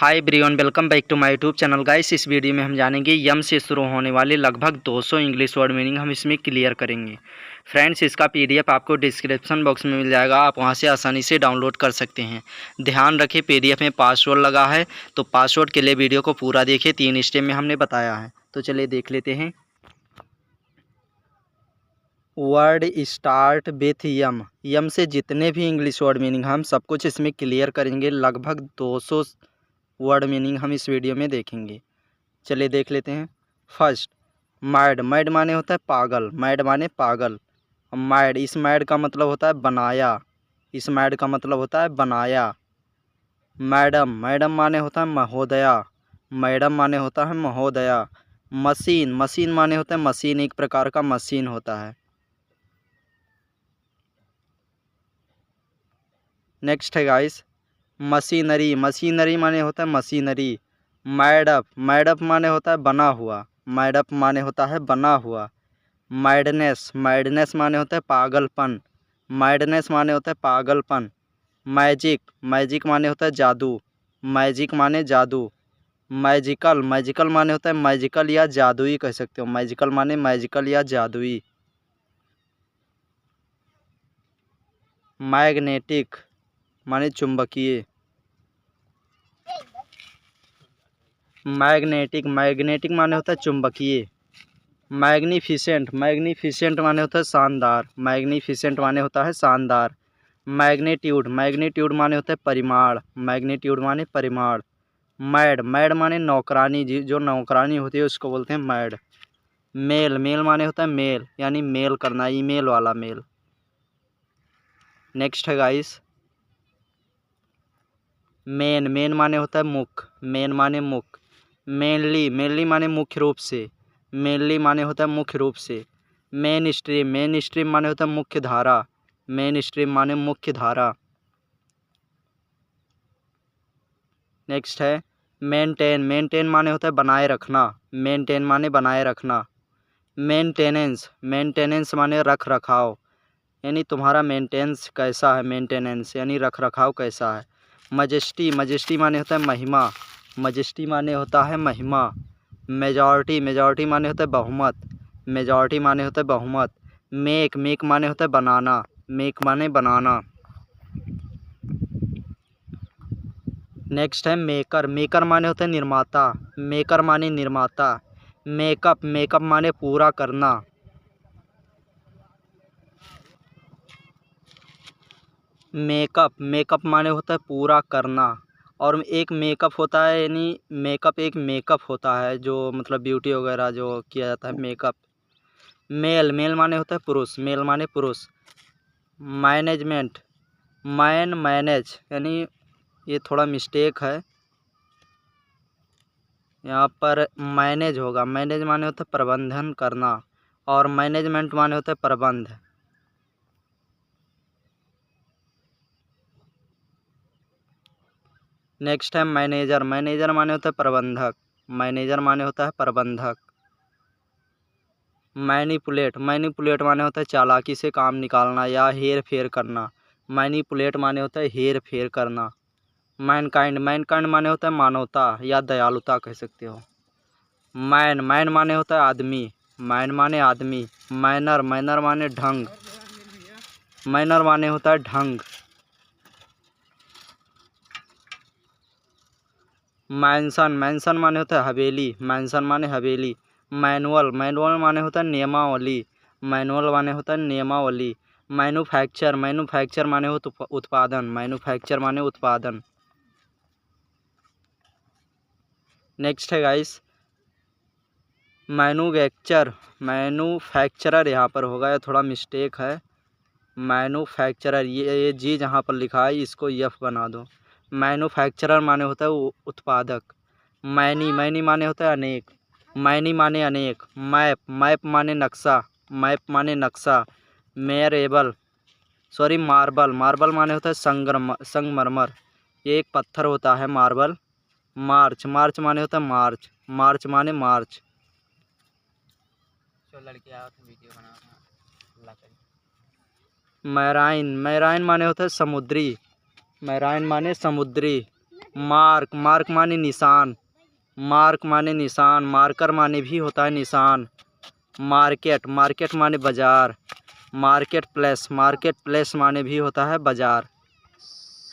Hi everyone, welcome back to my YouTube channel guys. इस video में हम जानेंगे यम से शुरू होने वाले लगभग 200 इंग्लिश वर्ड मीनिंग हम इसमें क्लियर करेंगे। फ्रेंड्स, इसका पीडीएफ आपको डिस्क्रिप्शन बॉक्स में मिल जाएगा, आप वहां से आसानी से डाउनलोड कर सकते हैं। ध्यान रखें, पीडीएफ में पासवर्ड लगा है, तो पासवर्ड के लिए वीडियो को पूरा देखिए। 3 स्टेप में हमने बताया है, तो चलिए देख लेते हैं। वर्ड स्टार्ट विथ यम। यम से जितने भी इंग्लिश वर्ड मीनिंग हम सब कुछ इसमें क्लियर करेंगे। लगभग 200 वर्ड मीनिंग हम इस वीडियो में देखेंगे। चलिए देख लेते हैं। First, mad. मैड माने होता है पागल। मैड माने पागल। मैड, इस मैड का मतलब होता है बनाया। इस मैड का मतलब होता है बनाया। मैडम। मैडम माने होता है महोदया। मैडम माने होता है महोदया। मशीन। मशीन माने होता है मशीन, एक प्रकार का मशीन होता है। नेक्स्ट है गाइस, मशीनरी। मशीनरी माने होता है मशीनरी। मैडअप। मैडअप माने होता है बना हुआ। मैडअप माने होता है बना हुआ। मैडनेस। मैडनेस माने होता है पागलपन। मैडनेस माने होता है पागलपन। मैजिक। मैजिक माने होता है जादू। मैजिक माने जादू। मैजिकल। मैजिकल माने होता है मैजिकल या जादुई कह सकते हो। मैजिकल माने मैजिकल या जादुई। मैग्नेटिक माने चुंबकीय। मैग्नेटिक। मैग्नेटिक माने होता है चुंबकीय। मैग्नीफिसेंट। मैग्नीफिसेंट माने होता है शानदार। मैग्नीफिसेंट माने होता है शानदार। मैग्नीट्यूड। मैग्नीट्यूड माने होता है परिमाण। मैग्नीट्यूड माने परिमाण। मैड। मैड माने नौकरानी, जो नौकरानी होती है उसको बोलते हैं मैड। मेल। मेल माने होता है मेल, यानी मेल करना, ईमेल वाला मेल। नेक्स्ट है गाइस, मेन। मेन माने होता है मुख। मेन माने मुख। मेनली। मेनली माने मुख्य रूप से। मेनली माने होता है मुख्य रूप से। Main stream. मेन स्ट्रीम माने होता है मुख्य धारा। मेन स्ट्रीम माने मुख्य धारा। नेक्स्ट है मेंटेन। मेंटेन माने होता है बनाए रखना। मेंटेन माने बनाए रखना। मेंटेनेंस। मेंटेनेंस माने रख रखाव, यानी तुम्हारा मेंटेनेंस कैसा है। मेंटेनेंस यानी रख रखाव कैसा है। मजेस्टी। मजेस्टी माने होता है महिमा। मजेस्टी माने होता है महिमा। मेजॉरिटी। मेजॉरिटी माने होता है बहुमत। मेजॉरिटी माने होता है बहुमत। मेक। मेक माने होता है बनाना। मेक माने बनाना। नेक्स्ट है मेकर। मेकर माने होता है निर्माता। मेकर माने निर्माता। मेकअप। मेकअप माने पूरा करना। मेकअप। मेकअप माने होता है पूरा करना। और एक मेकअप होता है, यानी मेकअप एक मेकअप होता है जो मतलब ब्यूटी वगैरह जो किया जाता है, मेकअप। मेल। मेल माने होता है पुरुष। मेल माने पुरुष। मैनेजमेंट। मैनेज, यानी ये थोड़ा मिस्टेक है, यहाँ पर मैनेज होगा। मैनेज माने होता है प्रबंधन करना, और मैनेजमेंट माने होता है प्रबंध। नेक्स्ट है मैनेजर। मैनेजर माने होता है प्रबंधक। मैनेजर माने होता है प्रबंधक। मैनिपुलेट। मैनिपुलेट माने होता है चालाकी से काम निकालना या हेर फेर करना। मैनिपुलेट माने होता है हेर फेर करना। मैनकाइंड। मैनकाइंड माने होता है मानवता या दयालुता कह सकते हो। मैन। मैन माने होता है आदमी। मैन माने आदमी। मैनर। मैनर माने ढंग। मैनर माने होता है ढंग। मैंसन। मैंसन माने होता है हवेली। मैंसन माने हवेली। मैनुअल। मैनुअल माने होता है नियमावली। मैनुअल माने होता है नियमावली। मैन्युफैक्चर। मैन्युफैक्चर माने होता है उत्पादन। मैन्युफैक्चर माने उत्पादन। नेक्स्ट है गाइस, मैन्युफैक्चर। मैन्युफैक्चरर यहाँ पर होगा, या थोड़ा मिस्टेक है। मैन्युफैक्चरर, ये जी जहाँ पर लिखा है इसको यफ बना दो। मैन्युफैक्चरर माने होता है उत्पादक। मैनी। मैनी माने होता है अनेक। मैनी माने अनेक। मैप। मैप माने नक्शा। मैप माने नक्शा। मेयरेबल, सॉरी मार्बल। मार्बल माने होता है संगमरमर, ये एक पत्थर होता है मार्बल। मार्च। मार्च माने होता है मार्च। मार्च माने मार्च। मैराइन। मैराइन माने होता है समुद्री। मैराइन माने समुद्री। मार्क, मार्क माने निशान, मार्क माने निशान, मार्कर माने भी होता है निशान। मार्केट, मार्केट माने बाजार। मार्केट प्लेस, मार्केट प्लेस माने भी होता है बाजार।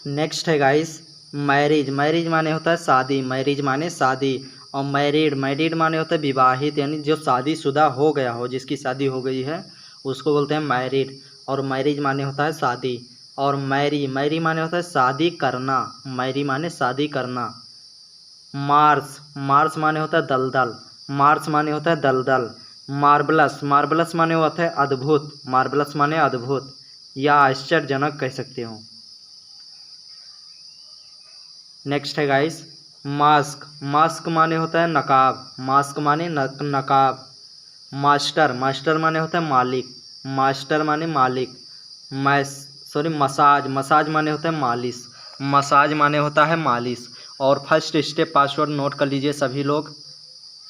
नेक्स्ट है गाइस मैरिज, मैरिज माने होता है शादी, मैरिज माने शादी। और मैरिड, मैरिड माने होता है विवाहित, यानी जो शादीशुदा हो गया हो, जिसकी शादी हो गई है उसको बोलते हैं मैरिड। और मैरिज माने होता है शादी। और मैरी, मैरी माने होता है शादी करना, मैरी माने शादी करना। मार्स, मार्स माने होता है दलदल, मार्स माने होता है दलदल। मार्बलस, मार्बलस माने होता है अद्भुत, मार्बलस माने अद्भुत या आश्चर्यजनक कह सकते हो। नेक्स्ट है गाइस मास्क, मास्क माने होता है नकाब, मास्क माने नकाब। मास्टर, मास्टर माने होता है मालिक, मास्टर माने मालिक। मसाज, मसाज माने होता है मालिश, मसाज माने होता है मालिश। और फर्स्ट स्टेप पासवर्ड नोट कर लीजिए सभी लोग,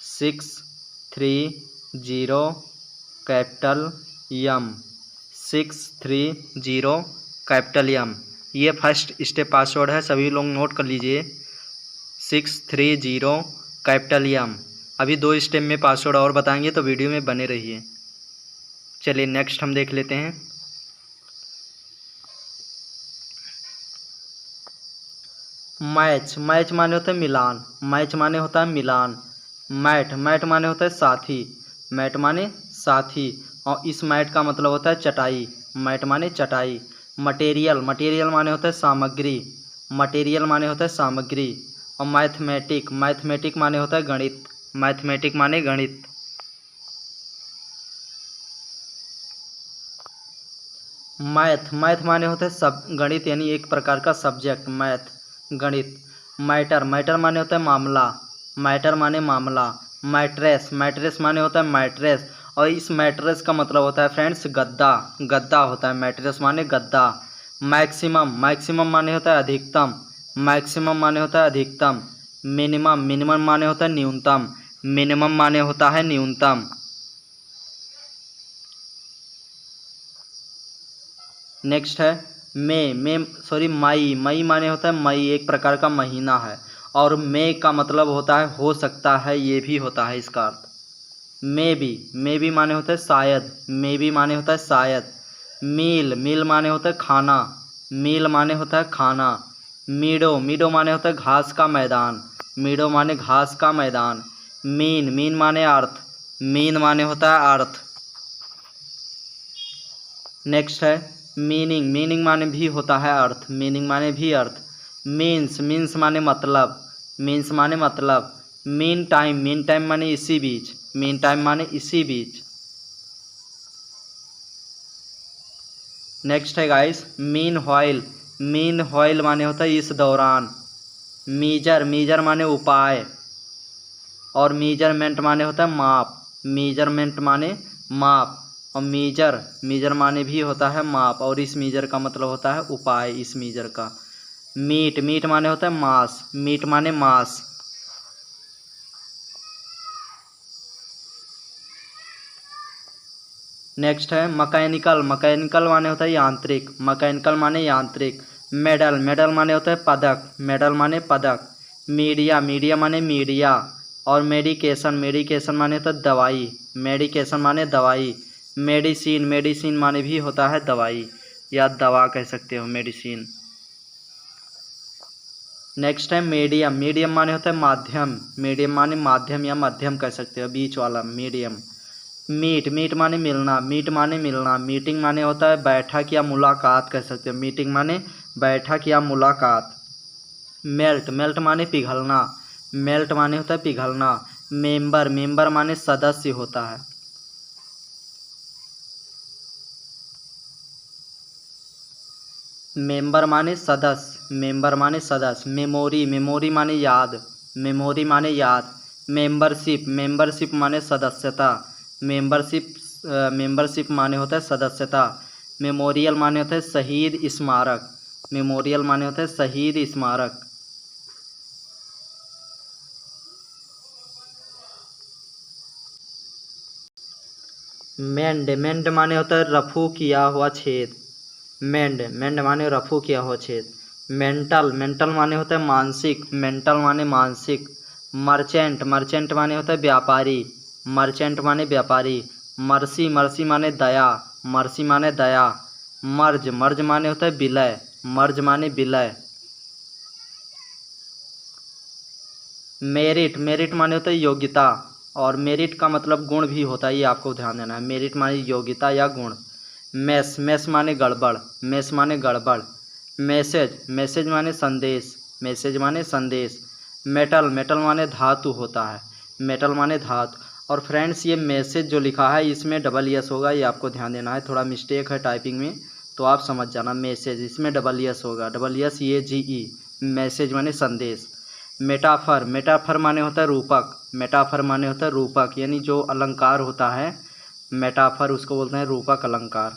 630 कैपिटल यम, 630 कैपिटल यम। ये फर्स्ट स्टेप पासवर्ड है, सभी लोग नोट कर लीजिए, 630 कैपिटल यम। अभी 2 स्टेप में पासवर्ड और बताएंगे, तो वीडियो में बने रहिए। चलिए नेक्स्ट हम देख लेते हैं। मैच, मैच माने होता है मिलान, मैच माने होता है मिलान। मैट, मैट माने होता है साथी, मैट माने साथी। और इस मैट का मतलब होता है चटाई, मैट माने चटाई। मटेरियल, मटेरियल माने होता है सामग्री, मटेरियल माने होता है सामग्री। और मैथमेटिक, मैथमेटिक माने होता है गणित, मैथमेटिक माने गणित। मैथ, मैथ माने होता है सब गणित, यानी एक प्रकार का सब्जेक्ट मैथ, गणित। मैटर, मैटर माने होता है मामला, मैटर माने मामला। मैट्रेस, मैट्रेस माने होता है मैट्रेस। और इस मैट्रेस का मतलब होता है फ्रेंड्स गद्दा, गद्दा होता है मैट्रेस माने गद्दा। मैक्सिमम, मैक्सिमम माने होता है अधिकतम, मैक्सिमम माने होता है अधिकतम। मिनिमम, मिनिमम माने होता है न्यूनतम, मिनिमम माने होता है न्यूनतम। नेक्स्ट है मई, मई माने होता है मई, एक प्रकार का महीना है। और मे का मतलब होता है हो सकता है, ये भी होता है इसका अर्थ। मे भी माने होता है शायद, मे भी माने होता है शायद। मील, मील माने होता है खाना, मील माने होता है खाना। मीडो, मीडो माने होता है घास का मैदान, मीडो माने घास का मैदान। मीन, मीन माने अर्थ, मीन माने होता है अर्थ। नेक्स्ट है मीनिंग, मीनिंग माने भी होता है अर्थ, मीनिंग माने भी अर्थ। मीन्स, मीन्स माने मतलब, मीन्स माने मतलब। मीन टाइम, मीन टाइम माने इसी बीच, मीन टाइम माने इसी बीच। नेक्स्ट है guys mean while, mean while माने होता है इस दौरान। मीजर, मीजर माने उपाय। और मीजरमेंट माने होता है माप, मीजरमेंट माने माप। और मीजर, मीजर माने भी होता है माप, और इस मीजर का मतलब होता है उपाय, इस मीजर का। मीट, मीट माने होता है मांस, मीट माने मांस। नेक्स्ट है मैकेनिकल, मैकेनिकल माने होता है यांत्रिक, मैकेनिकल माने यांत्रिक। मेडल, मेडल माने होता है पदक, मेडल माने पदक। मीडिया, मीडिया माने मीडिया। और मेडिकेशन, मेडिकेशन माने होता है दवाई, मेडिकेशन माने दवाई। मेडिसिन, मेडिसिन माने भी होता है दवाई या दवा कह सकते हो, मेडिसिन। नेक्स्ट है मीडियम, मीडियम माने होता है माध्यम, मीडियम माने माध्यम या मध्यम कह सकते हो, बीच वाला मीडियम। मीट, मीट माने मिलना, मीट माने मिलना। मीटिंग माने होता है बैठक या मुलाकात कह सकते हो, मीटिंग माने बैठक या मुलाकात। मेल्ट, मेल्ट माने पिघलना, मेल्ट माने होता है पिघलना। मेंबर, मेंबर माने सदस्य होता है। मेंबर माने सदस्य, मेंबर माने सदस्य। मेमोरी, मेमोरी माने याद, मेमोरी माने याद। मेंबरशिप, मेंबरशिप माने सदस्यता, मेंबरशिप, मेंबरशिप माने होता है सदस्यता। मेमोरियल माने होता है शहीद स्मारक, मेमोरियल माने होता है शहीद स्मारक। मेंड, मेंड माने होता है रफू किया हुआ छेद, मेंड, मेंड माने रफू किया हुआ छेद। मेंटल, मेंटल माने होता है मानसिक, मेंटल माने मानसिक। मर्चेंट, मर्चेंट माने होता है व्यापारी, मर्चेंट माने व्यापारी। मर्सी, मर्सी माने दया, मर्सी माने दया। मर्ज, मर्ज माने होता है विलय, मर्ज माने विलय। मेरिट, मेरिट माने होता है योग्यता, और मेरिट का मतलब गुण भी होता है, ये आपको ध्यान देना है। मेरिट माने योग्यता या गुण। मेस, मेस माने गड़बड़, मेस माने गड़बड़। मैसेज, मैसेज माने संदेश, मैसेज माने संदेश। मेटल, मेटल माने धातु होता है, मेटल माने धातु। और फ्रेंड्स ये मैसेज जो लिखा है इसमें डबल यस होगा, ये आपको ध्यान देना है, थोड़ा मिस्टेक है टाइपिंग में तो आप समझ जाना। मैसेज इसमें डबल यस होगा, डबल यस ये जी ई। मैसेज माने संदेश। मेटाफर, मेटाफर माने होता है रूपक, मेटाफर माने होता है रूपक, यानी जो अलंकार होता है मेटाफर उसको बोलते हैं रूपक अलंकार।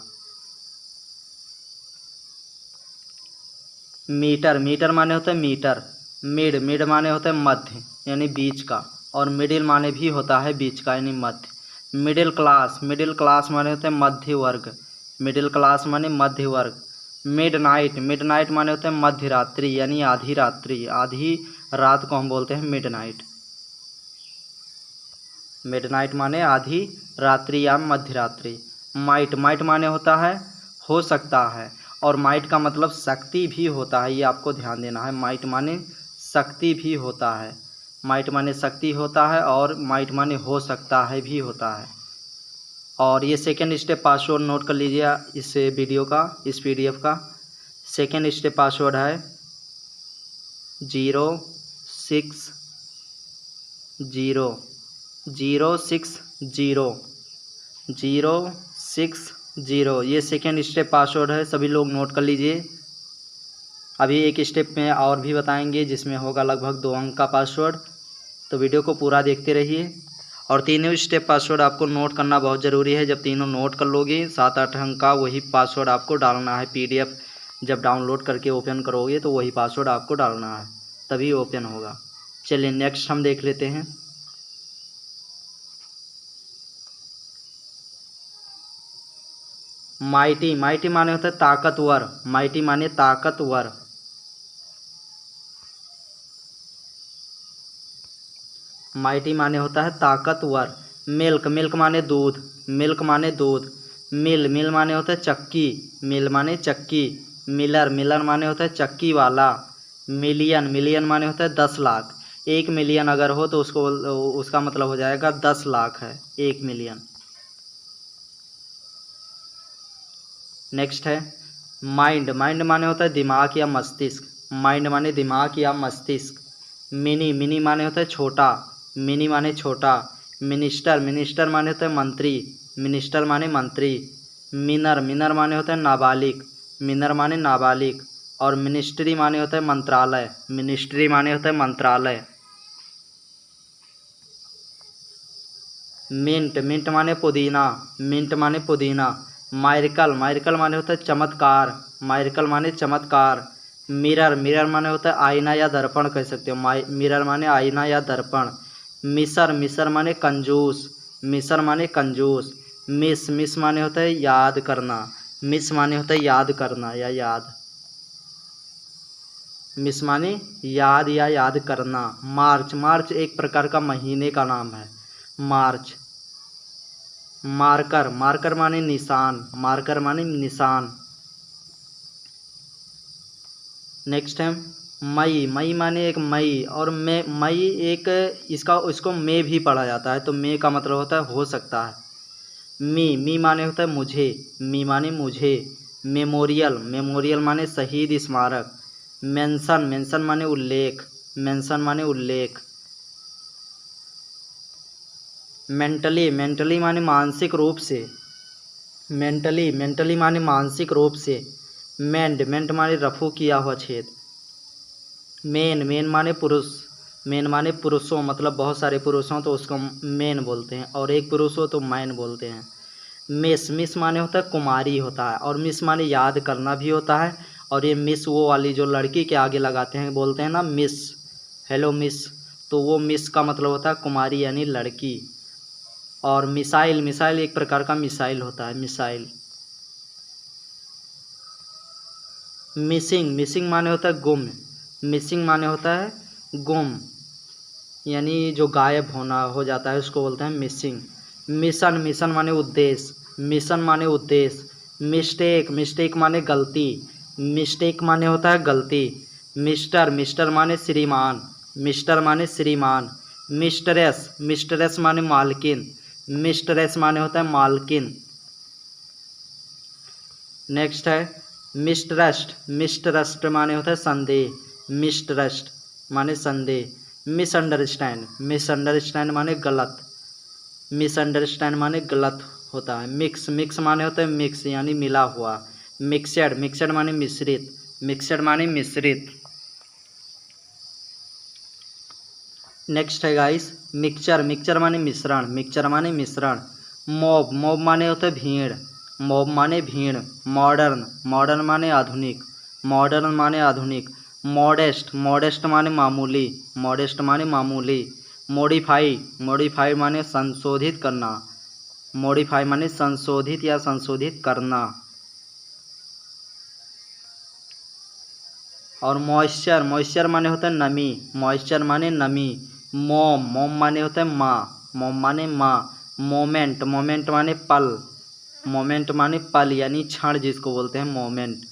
मीटर, मीटर माने होता है मीटर। मिड, मिड माने होता है मध्य यानी बीच का, और मिडिल माने भी होता है बीच का यानी मध्य। मिडिल क्लास, मिडिल क्लास माने होते हैं मध्य वर्ग, मिडिल क्लास माने मध्य वर्ग। मिड नाइट, मिड नाइट माने होते हैं मध्य रात्रि यानी आधी रात्रि, आधी रात को हम बोलते हैं मिड नाइट। मिड नाइट माने आधी रात्रि या मध्य रात्रि। माइट, माइट माने होता है हो सकता है, और माइट का मतलब शक्ति भी होता है, ये आपको ध्यान देना है। माइट माने शक्ति भी होता है, माइट माने शक्ति होता है, और माइट माने हो सकता है भी होता है। और ये सेकेंड स्टेप पासवर्ड नोट कर लीजिए इस वीडियो का, इस PDF का। सेकेंड स्टेप पासवर्ड है 060 ये सेकेंड स्टेप पासवर्ड है, सभी लोग नोट कर लीजिए। अभी एक स्टेप में और भी बताएंगे जिसमें होगा लगभग 2 अंक का पासवर्ड, तो वीडियो को पूरा देखते रहिए। और तीनों स्टेप पासवर्ड आपको नोट करना बहुत ज़रूरी है। जब तीनों नोट कर लोगे 7-8 अंक का वही पासवर्ड आपको डालना है। PDF जब डाउनलोड करके ओपन करोगे तो वही पासवर्ड आपको डालना है, तभी ओपन होगा। चलिए नेक्स्ट हम देख लेते हैं। माइटी, माइटी माने होता है ताकतवर, माइटी माने ताकतवर। माइटी माने होता है ताकतवर। मिल्क, मिल्क माने दूध, मिल्क माने दूध। मिल, मिल माने होता है चक्की, मिल माने चक्की। मिलर, मिलर माने होता है चक्की वाला। मिलियन, मिलियन माने होता है 10 लाख। 1 मिलियन अगर हो तो उसका मतलब हो जाएगा 10 लाख है 1 मिलियन। नेक्स्ट है माइंड, माइंड माने होता है दिमाग या मस्तिष्क, माइंड माने दिमाग या मस्तिष्क। मिनी, मिनी माने होता है छोटा, मिनी माने छोटा। मिनिस्टर, मिनिस्टर माने होता है मंत्री, मिनिस्टर माने मंत्री। मिनर, मिनर माने होता है नाबालिग, मिनर माने नाबालिग। और मिनिस्ट्री माने होता है मंत्रालय, मिनिस्ट्री माने होता है मंत्रालय। मिंट, मिंट माने पुदीना, मिंट माने पुदीना। मायरिकल, मायरिकल माने होता है चमत्कार, मायरिकल माने चमत्कार। मिरर, मिरर माने होता है आईना या दर्पण कह सकते हो, मिरर माने आईना या दर्पण। मिसर, मिसर माने कंजूस, मिसर माने कंजूस। मिस, मिस माने होता है याद करना, मिस माने होता है याद करना या याद। मिस माने याद या याद करना। मार्च, मार्च एक प्रकार का महीने का नाम है, मार्च। मार्कर, मार्कर माने निशान, मार्कर माने निशान। नेक्स्ट है मई, मई माने एक मई, और मई एक इसको मे भी पढ़ा जाता है, तो मे का मतलब होता है हो सकता है। मी माने होता है मुझे, मी माने मुझे। मेमोरियल, मेमोरियल माने शहीद स्मारक। मेंशन, मेंशन माने उल्लेख, मेंशन माने उल्लेख। मेंटली, मेंटली माने मानसिक रूप से, मेंटली, मेंटली माने मानसिक रूप से। मेंड, मेंड माने रफू किया हुआ छेद। मेन, मेन माने पुरुष, मेन माने पुरुषों, मतलब बहुत सारे पुरुष हों तो उसको मेन बोलते हैं, और एक पुरुष हो तो मैन बोलते हैं। मिस, मिस माने होता है कुमारी होता है, और मिस माने याद करना भी होता है। और ये मिस वो वाली जो लड़की के आगे लगाते हैं, बोलते हैं ना मिस, हेलो मिस, तो वो मिस का मतलब होता है कुमारी यानी लड़की। और मिसाइल, मिसाइल एक प्रकार का मिसाइल होता है, मिसाइल। मिसिंग, मिसिंग माने होता है गुम, मिसिंग माने होता है गुम, यानी जो गायब होना हो जाता है उसको बोलते हैं मिसिंग। मिशन, मिशन माने उद्देश्य, मिशन माने उद्देश्य। मिस्टेक, मिस्टेक माने गलती, मिस्टेक माने होता है गलती। मिस्टर, मिस्टर माने श्रीमान, मिस्टर माने श्रीमान। मिस्ट्रेस, मिस्ट्रेस माने मालकिन, मिस्ट्रेस माने होता है मालकिन। नेक्स्ट है मिसट्रस्ट, मिसट्रस्ट माने होता है संदेह, मिसट्रस्ट माने संदेह। मिसअंडरस्टैंड, मिसअंडरस्टैंड माने गलत, मिसअंडरस्टैंड माने गलत होता है। मिक्स, मिक्स माने होता है मिक्स यानी मिला हुआ। मिक्सड, मिक्सड माने मिश्रित, मिक्सड माने मिश्रित। नेक्स्ट है गाइस मिक्सचर, मिक्सचर माने मिश्रण, मिक्सचर माने मिश्रण। मॉब, मॉब माने होता है भीड़, मॉब माने भीड़। मॉडर्न, मॉडर्न माने आधुनिक, मॉडर्न माने आधुनिक। मॉडेस्ट, मॉडेस्ट माने मामूली, मॉडेस्ट माने मामूली। मॉडिफाई, मॉडिफाई माने संशोधित करना, मॉडिफाई माने संशोधित या संशोधित करना। और मॉइस्चर, मॉइस्चर माने होता है नमी, मॉइस्चर माने नमी। मोम, मोम माने होता है माँ, मोम माने माँ। मोमेंट, मोमेंट माने पल, मोमेंट माने पल यानी क्षण जिसको बोलते हैं मोमेंट।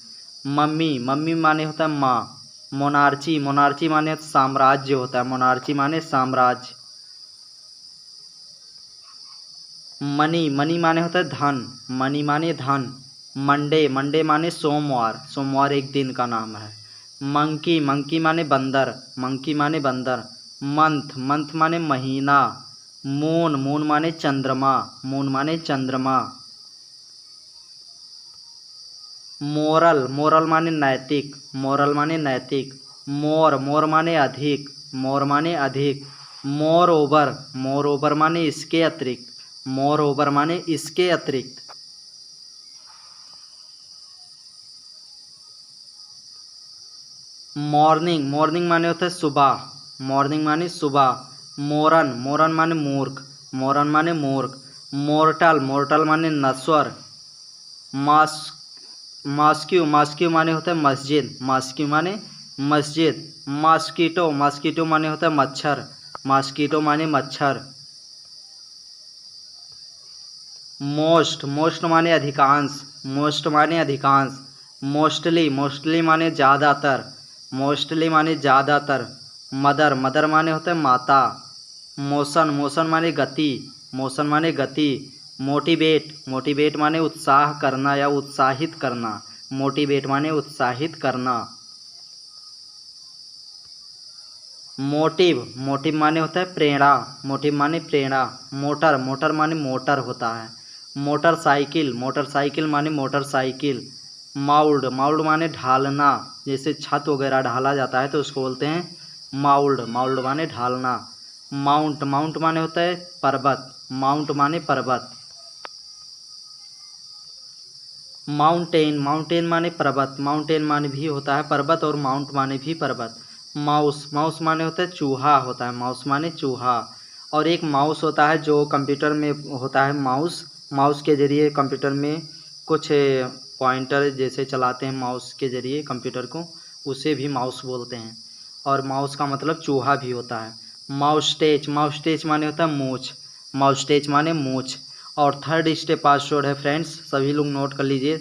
मम्मी, मम्मी माने होता है माँ। मोनार्ची, मोनार्ची माने साम्राज्य होता है, मोनार्ची माने साम्राज्य। मनी, मनी माने होता है धन, मनी माने धन। मंडे, मंडे माने सोमवार, सोमवार एक दिन का नाम है। मंकी, मंकी माने बंदर, मंकी माने बंदर। मंथ, मंथ माने महीना। मून, मून माने चंद्रमा, मून माने चंद्रमा। मोरल, मोरल माने नैतिक, मोरल माने नैतिक। मोर, मोर माने अधिक, मोर माने अधिक। मोर ओवर, मोर ओवर माने इसके अतिरिक्त, मोर ओवर माने इसके अतिरिक्त। मॉर्निंग, मॉर्निंग माने होता है सुबह, मॉर्निंग माने सुबह। मोरन, मोरन माने मूर्ख, मोरन माने मूर्ख। मोर्टल, मोर्टल माने नश्वर। मास मास्क्यू, मास्क्यू माने होता है मस्जिद, मास्क्यू माने मस्जिद। मॉस्किटो, मॉस्किटो माने होता है मच्छर, मॉस्किटो माने मच्छर। मोस्ट, मोस्ट माने अधिकांश, मोस्ट माने अधिकांश। मोस्टली, मोस्टली माने ज़्यादातर, मोस्टली माने ज़्यादातर। मदर, मदर माने होता है माता। मोशन, मोशन माने गति, मोशन माने गति। मोटिवेट, मोटिवेट माने उत्साह करना या उत्साहित करना, मोटिवेट माने उत्साहित करना। मोटिव, मोटिव माने होता है प्रेरणा, मोटिव माने प्रेरणा। मोटर, मोटर माने मोटर होता है। मोटरसाइकिल, मोटरसाइकिल माने मोटरसाइकिल। माउल्ड, माउल्ड माने ढालना, जैसे छत वगैरह ढाला जाता है तो उसको बोलते हैं माउल्ड, माउल्ड माने ढालना। माउंट, माउंट माने होता है पर्वत, माउंट माने पर्वत। माउंटेन, माउंटेन माने पर्वत, माउंटेन माने भी होता है पर्वत और माउंट माने भी पर्वत। माउस, माउस माने होता है चूहा होता है, माउस माने चूहा। और एक माउस होता है जो कंप्यूटर में होता है माउस, माउस के ज़रिए कंप्यूटर में कुछ पॉइंटर जैसे चलाते हैं माउस के ज़रिए कंप्यूटर को, उसे भी माउस बोलते हैं। और माउस का मतलब चूहा भी होता है। माउस्टेच, माउस्टेच माने होता है मूंछ, माउस्टेच माने मूंछ। और थर्ड स्टेप पासवर्ड है फ्रेंड्स, सभी लोग नोट कर लीजिए।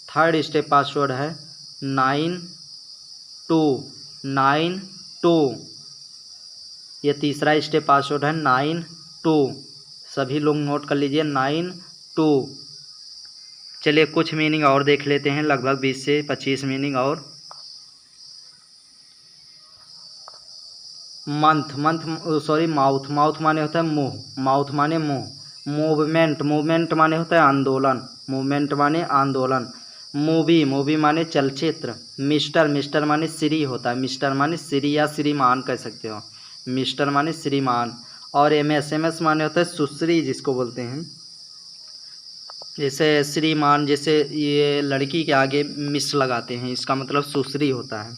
थर्ड स्टेप पासवर्ड है 9292। ये तीसरा स्टेप पासवर्ड है 92, सभी लोग नोट कर लीजिए 92। चलिए कुछ मीनिंग और देख लेते हैं, लगभग 20 से 25 मीनिंग और। Month, month sorry mouth, mouth माने होता है मुंह, माउथ माने मुंह। मूवमेंट, मूवमेंट माने होता है आंदोलन, मूवमेंट माने आंदोलन। मूवी, मूवी माने चलचित्र। मिस्टर, मिस्टर माने श्री होता है, मिस्टर माने श्री या श्रीमान कह सकते हो, मिस्टर माने श्रीमान। और एमएस, एमएस माने होता है सुश्री जिसको बोलते हैं, जैसे श्रीमान, जैसे ये लड़की के आगे मिस लगाते हैं, इसका मतलब सुश्री होता है।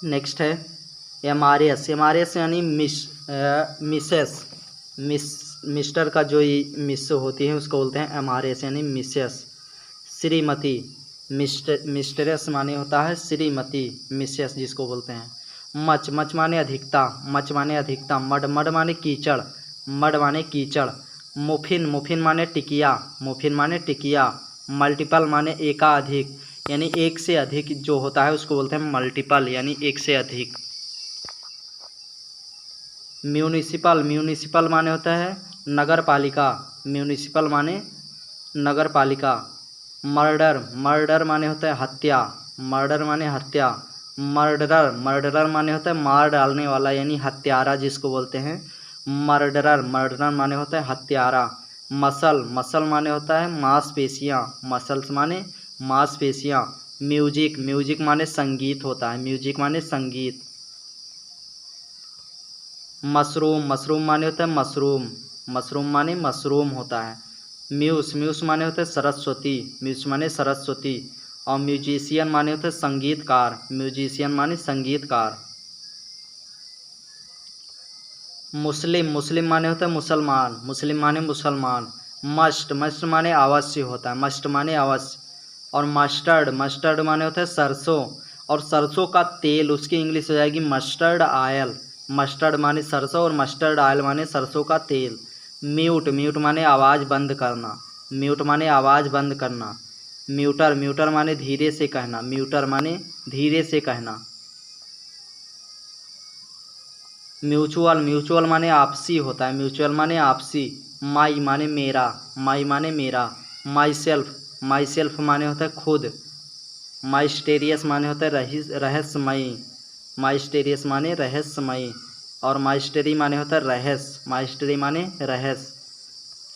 नेक्स्ट है एमआरएस, एमआरएस यानी मिसेस, मिस्टर का जो मिस होती है उसको बोलते हैं एमआरएस यानी मिसेस। श्रीमती, मिस्ट्रेस माने होता है श्रीमती, मिसेस जिसको बोलते हैं। मच, मच माने अधिकता, मच माने अधिकता। मड, मड माने कीचड़, मड माने कीचड़। मुफिन, मुफिन माने टिकिया, मुफिन माने टिकिया। मल्टीपल माने एकाधिक, यानी एक से अधिक जो होता है उसको बोलते हैं मल्टीपल, यानी एक से अधिक। म्यूनिसिपल, म्यूनिसिपल माने होता है नगर पालिका, म्यूनिसिपल माने नगर पालिका। मर्डर, मर्डर माने होता है हत्या, मर्डर माने हत्या। मर्डरर, मर्डरर माने होता है मार डालने वाला, यानी हत्यारा जिसको बोलते हैं मर्डरर, मर्डरर माने होता है हत्यारा। मसल, मसल माने होता है मांसपेशियाँ, मसल्स माने मांसपेशियाँ। म्यूजिक, म्यूजिक माने संगीत होता है, म्यूजिक माने संगीत। मशरूम, मशरूम माने होता है मशरूम, मशरूम माने मशरूम होता है। म्यूस, म्यूस माने होता है सरस्वती, म्यूस माने सरस्वती। और म्यूजिशियन माने होता है संगीतकार, म्यूजिशियन माने संगीतकार। मुस्लिम, मुस्लिम माने होता है मुसलमान, मुस्लिम माने मुसलमान। मस्ट, मस्ट माने अवश्य होता है, मस्ट माने अवश्य। और मस्टर्ड, मस्टर्ड माने होता है सरसों, और सरसों का तेल उसकी इंग्लिश हो जाएगी मस्टर्ड आयल। मस्टर्ड माने सरसों और मस्टर्ड आयल माने सरसों का तेल। म्यूट, म्यूट माने आवाज़ बंद करना, म्यूट माने आवाज़ बंद करना। म्यूटर, म्यूटर माने धीरे से कहना, म्यूटर माने धीरे से कहना। म्यूचुअल, म्यूचुअल माने आपसी होता है, म्यूचुअल माने आपसी। माई माने मेरा, माई माने मेरा। माई सेल्फ, माई सेल्फ माने होता है खुद। माइस्टेरियस माने होता है रहस्यमयी, माइस्टेरियस माने रहस्यमयी। और माइस्टरी माने होता है रहस्य, माइस्टरी माने रहस्य।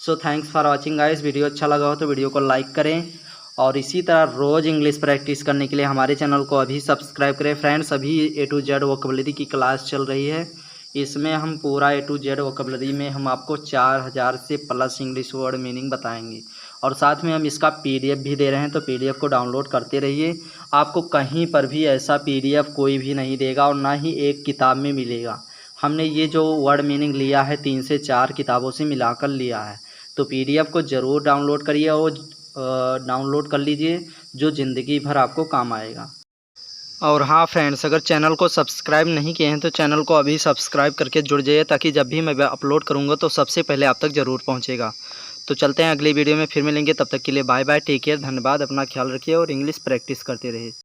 So thanks for watching guys. Video अच्छा लगा हो तो वीडियो को लाइक करें, और इसी तरह रोज़ इंग्लिश प्रैक्टिस करने के लिए हमारे चैनल को अभी सब्सक्राइब करें। फ्रेंड्स, अभी A to Z वोकैबुलरी की क्लास चल रही है, इसमें हम पूरा A to Z वोकैबुलरी में हम आपको 4000 से प्लस इंग्लिश वर्ड मीनिंग बताएंगे, और साथ में हम इसका PDF भी दे रहे हैं, तो PDF को डाउनलोड करते रहिए। आपको कहीं पर भी ऐसा PDF कोई भी नहीं देगा, और ना ही एक किताब में मिलेगा। हमने ये जो वर्ड मीनिंग लिया है 3 से 4 किताबों से मिलाकर लिया है, तो PDF को ज़रूर डाउनलोड करिए, और डाउनलोड कर लीजिए, जो ज़िंदगी भर आपको काम आएगा। और हाँ फ्रेंड्स, अगर चैनल को सब्सक्राइब नहीं किए हैं तो चैनल को अभी सब्सक्राइब करके जुड़ जाइए, ताकि जब भी मैं अपलोड करूँगा तो सबसे पहले आप तक ज़रूर पहुँचेगा। तो चलते हैं अगली वीडियो में, फिर मिलेंगे, तब तक के लिए बाय बाय, टेक केयर, धन्यवाद, अपना ख्याल रखिए और इंग्लिश प्रैक्टिस करते रहिए।